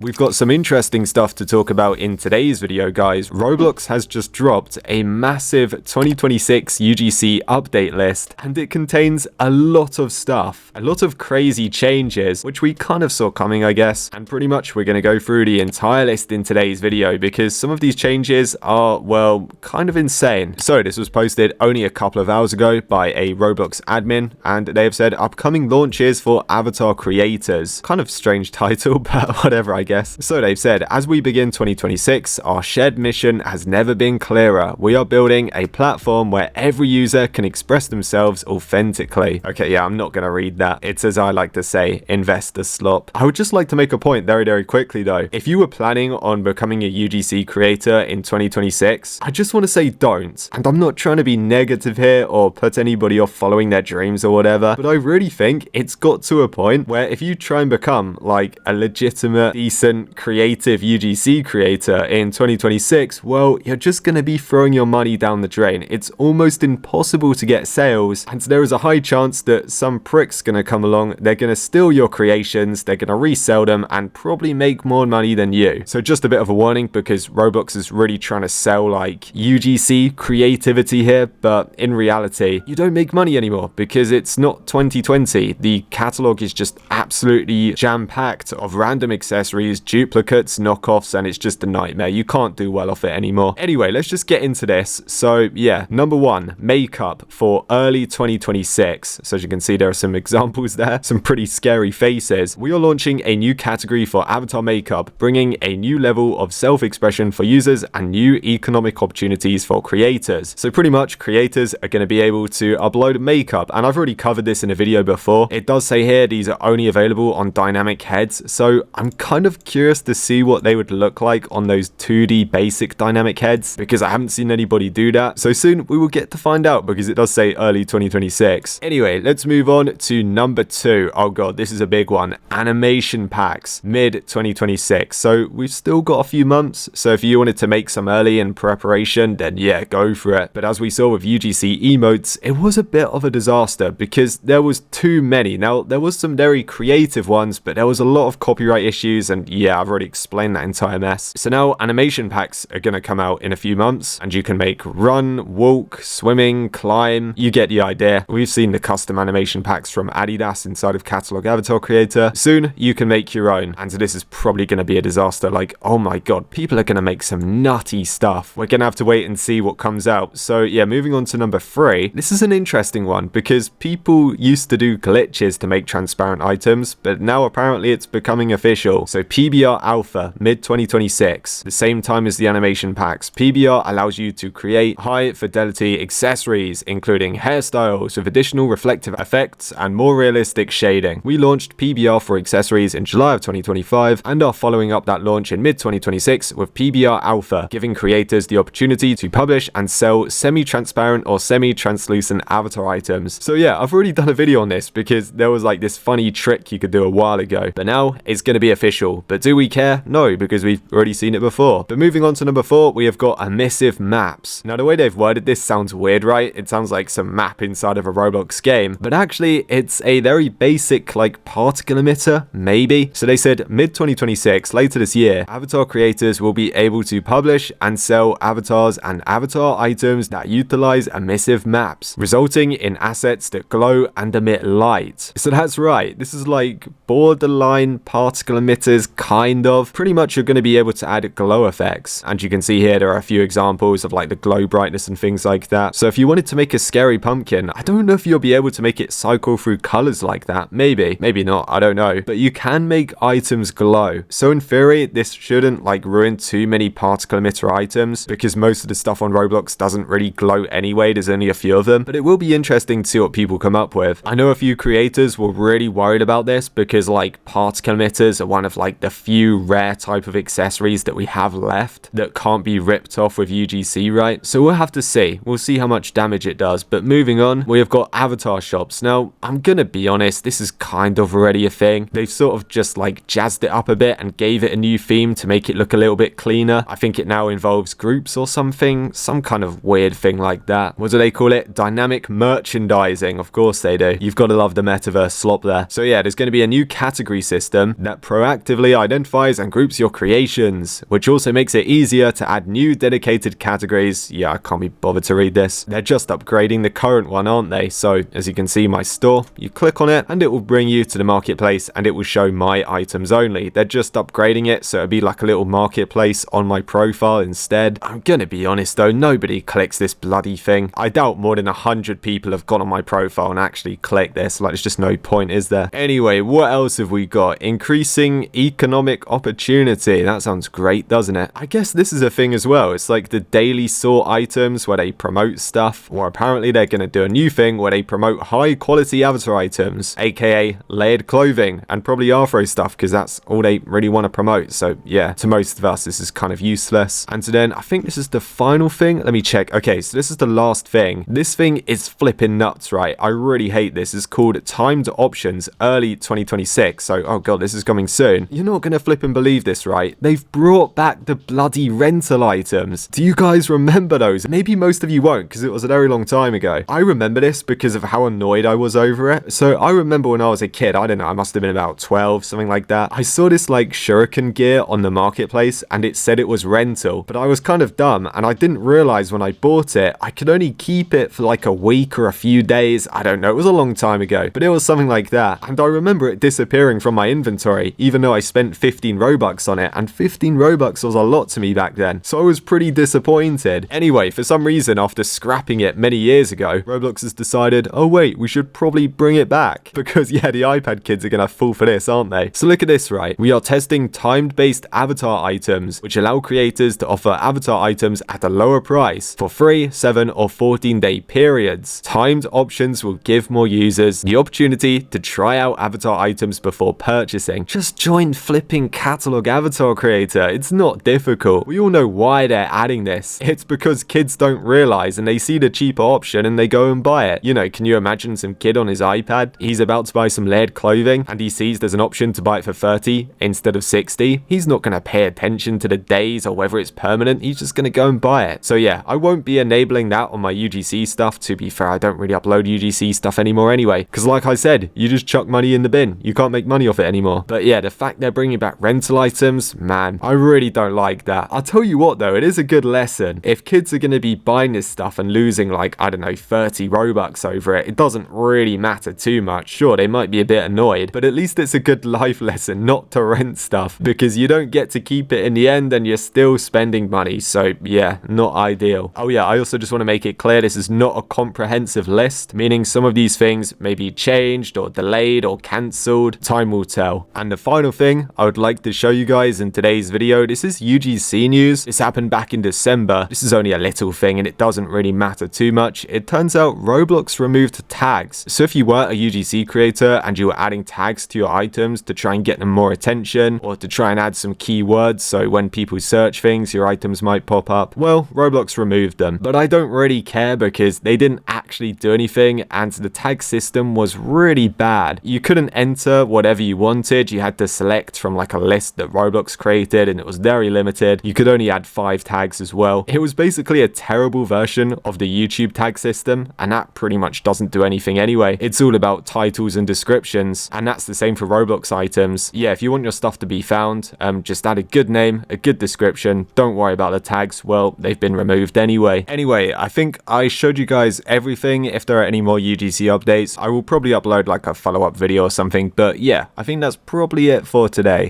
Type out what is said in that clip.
We've got some interesting stuff to talk about in today's video, guys. Roblox has just dropped a massive 2026 UGC update list, and it contains a lot of stuff, a lot of crazy changes, which we kind of saw coming, I guess. And pretty much we're going to go through the entire list in today's video because some of these changes are, well, kind of insane. So this was posted only a couple of hours ago by a Roblox admin, and they have said upcoming launches for avatar creators. Kind of strange title, but whatever, I guess. So they've said, as we begin 2026, our shared mission has never been clearer. We are building a platform where every user can express themselves authentically. Okay, yeah, I'm not going to read that. It's as I like to say, investor slop. I would just like to make a point very quickly though. If you were planning on becoming a UGC creator in 2026, I just want to say don't. And I'm not trying to be negative here or put anybody off following their dreams or whatever, but I really think it's got to a point where if you try and become like a legitimate, decent, creative UGC creator in 2026, well, you're just going to be throwing your money down the drain. It's almost impossible to get sales, and there is a high chance that some prick's going to come along, they're going to steal your creations, they're going to resell them, and probably make more money than you. So just a bit of a warning, because Roblox is really trying to sell like UGC creativity here, but in reality, you don't make money anymore because it's not 2020. The catalog is just absolutely jam-packed of random accessories, duplicates, knockoffs, and it's just a nightmare. You can't do well off it anymore. Anyway, let's just get into this. So yeah, number one, makeup for early 2026. So as you can see, there are some examples there, some pretty scary faces. We are launching a new category for avatar makeup, bringing a new level of self-expression for users and new economic opportunities for creators. So pretty much creators are going to be able to upload makeup, and I've already covered this in a video before. It does say here these are only available on dynamic heads, so I'm kind of curious to see what they would look like on those 2D basic dynamic heads, because I haven't seen anybody do that. So soon we will get to find out, because it does say early 2026. Anyway, let's move on to number two. Oh god, this is a big one. Animation packs, mid 2026. So we've still got a few months, so if you wanted to make some early in preparation, then yeah, go for it. But as we saw with UGC emotes, it was a bit of a disaster because there was too many. Now, there was some very creative ones, but there was a lot of copyright issues, and yeah, I've already explained that entire mess. So now animation packs are going to come out in a few months, and you can make run, walk, swimming, climb. You get the idea. We've seen the custom animation packs from Adidas inside of Catalog Avatar Creator. Soon you can make your own, and so this is probably going to be a disaster. Like, oh my god, people are going to make some nutty stuff. We're going to have to wait and see what comes out. So yeah, moving on to number three. This is an interesting one because people used to do glitches to make transparent items, but now apparently it's becoming official. So PBR Alpha, mid 2026, the same time as the animation packs. PBR allows you to create high fidelity accessories, including hairstyles with additional reflective effects and more realistic shading. We launched PBR for accessories in July of 2025 and are following up that launch in mid 2026 with PBR Alpha, giving creators the opportunity to publish and sell semi-transparent or semi-translucent avatar items. So yeah, I've already done a video on this because there was like this funny trick you could do a while ago, but now it's going to be official. But do we care? No, because we've already seen it before. But moving on to number four, we have got emissive maps. Now the way they've worded this sounds weird, right? It sounds like some map inside of a Roblox game, but actually it's a very basic like particle emitter, maybe. So they said mid 2026, later this year, avatar creators will be able to publish and sell avatars and avatar items that utilize emissive maps, resulting in assets that glow and emit light. So that's right, this is like borderline particle emitters, kind of. Pretty much you're going to be able to add glow effects, and you can see here there are a few examples of like the glow brightness and things like that. So if you wanted to make a scary pumpkin, I don't know if you'll be able to make it cycle through colors like that. Maybe not, I don't know, but you can make items glow. So in theory, this shouldn't like ruin too many particle emitter items, because most of the stuff on Roblox doesn't really glow anyway. There's only a few of them, but it will be interesting to see what people come up with. I know a few creators were really worried about this because like particle emitters are one of like the few rare type of accessories that we have left that can't be ripped off with UGC, right? So we'll have to see. We'll see how much damage it does. But moving on, we have got avatar shops. Now, I'm gonna be honest, this is kind of already a thing. They've sort of just like jazzed it up a bit and gave it a new theme to make it look a little bit cleaner. I think it now involves groups or something, some kind of weird thing like that. What do they call it? Dynamic merchandising. Of course they do. You've got to love the metaverse slop there. So yeah, there's going to be a new category system that proactively properly identifies and groups your creations, which also makes it easier to add new dedicated categories. Yeah, I can't be bothered to read this. They're just upgrading the current one, aren't they? So as you can see, my store, you click on it and it will bring you to the marketplace and it will show my items only. They're just upgrading it, so it'll be like a little marketplace on my profile instead. I'm gonna be honest though, nobody clicks this bloody thing. I doubt more than 100 people have gone on my profile and actually clicked this. Like, there's just no point, is there? Anyway, what else have we got? Increasing economic opportunity. That sounds great, doesn't it? I guess this is a thing as well. It's like the daily sort items where they promote stuff. Or apparently they're gonna do a new thing where they promote high quality avatar items, aka layered clothing, and probably Afro stuff, because that's all they really want to promote. So yeah, to most of us this is kind of useless. And so then I think this is the final thing. Let me check. Okay, so this is the last thing. This thing is flipping nuts, right? I really hate this. It's called timed options early 2026. So oh god, this is coming soon. You're not gonna flip and believe this, right? They've brought back the bloody rental items. Do you guys remember those? Maybe most of you won't, because it was a very long time ago. I remember this because of how annoyed I was over it. So I remember when I was a kid, I don't know, I must have been about 12, something like that. I saw this like shuriken gear on the marketplace and it said it was rental, but I was kind of dumb and I didn't realize when I bought it, I could only keep it for like a week or a few days. I don't know, it was a long time ago, but it was something like that. And I remember it disappearing from my inventory, even though I spent 15 Robux on it, and 15 Robux was a lot to me back then. So I was pretty disappointed. Anyway, for some reason, after scrapping it many years ago, Roblox has decided, oh wait, we should probably bring it back. Because yeah, the iPad kids are gonna fall for this, aren't they? So look at this, right? We are testing timed-based avatar items, which allow creators to offer avatar items at a lower price for 3, 7, or 14-day periods. Timed options will give more users the opportunity to try out avatar items before purchasing. Just join flipping catalog avatar creator. It's not difficult. We all know why they're adding this. It's because kids don't realize and they see the cheaper option and they go and buy it. You know, can you imagine some kid on his iPad? He's about to buy some layered clothing and he sees there's an option to buy it for 30 instead of 60. He's not going to pay attention to the days or whether it's permanent. He's just going to go and buy it. So yeah, I won't be enabling that on my UGC stuff. To be fair, I don't really upload UGC stuff anymore anyway, because like I said, you just chuck money in the bin. You can't make money off it anymore. But yeah, the fact they're bringing back rental items, man, I really don't like that. I'll tell you what though, it is a good lesson. If kids are going to be buying this stuff and losing like, I don't know, 30 Robux over it, it doesn't really matter too much. Sure, they might be a bit annoyed, but at least it's a good life lesson not to rent stuff, because you don't get to keep it in the end and you're still spending money. So yeah, not ideal. Oh yeah, I also just want to make it clear this is not a comprehensive list, meaning some of these things may be changed or delayed or cancelled. Time will tell. And the final thing I would like to show you guys in today's video, this is UGC news. This happened back in December. This is only a little thing and it doesn't really matter too much. It turns out Roblox removed tags. So if you were a UGC creator and you were adding tags to your items to try and get them more attention or to try and add some keywords so when people search things your items might pop up, well, Roblox removed them. But I don't really care because they didn't actually do anything and the tag system was really bad. You couldn't enter whatever you wanted. You had to select from like a list that Roblox created and it was very limited. You could only add 5 tags as well. It was basically a terrible version of the YouTube tag system, and that pretty much doesn't do anything anyway. It's all about titles and descriptions, and that's the same for Roblox items. Yeah, if you want your stuff to be found, just add a good name, a good description. Don't worry about the tags. Well, they've been removed anyway. Anyway, I think I showed you guys everything. If there are any more UGC updates, I will probably upload like a follow-up video or something, but yeah, I think that's probably it for today.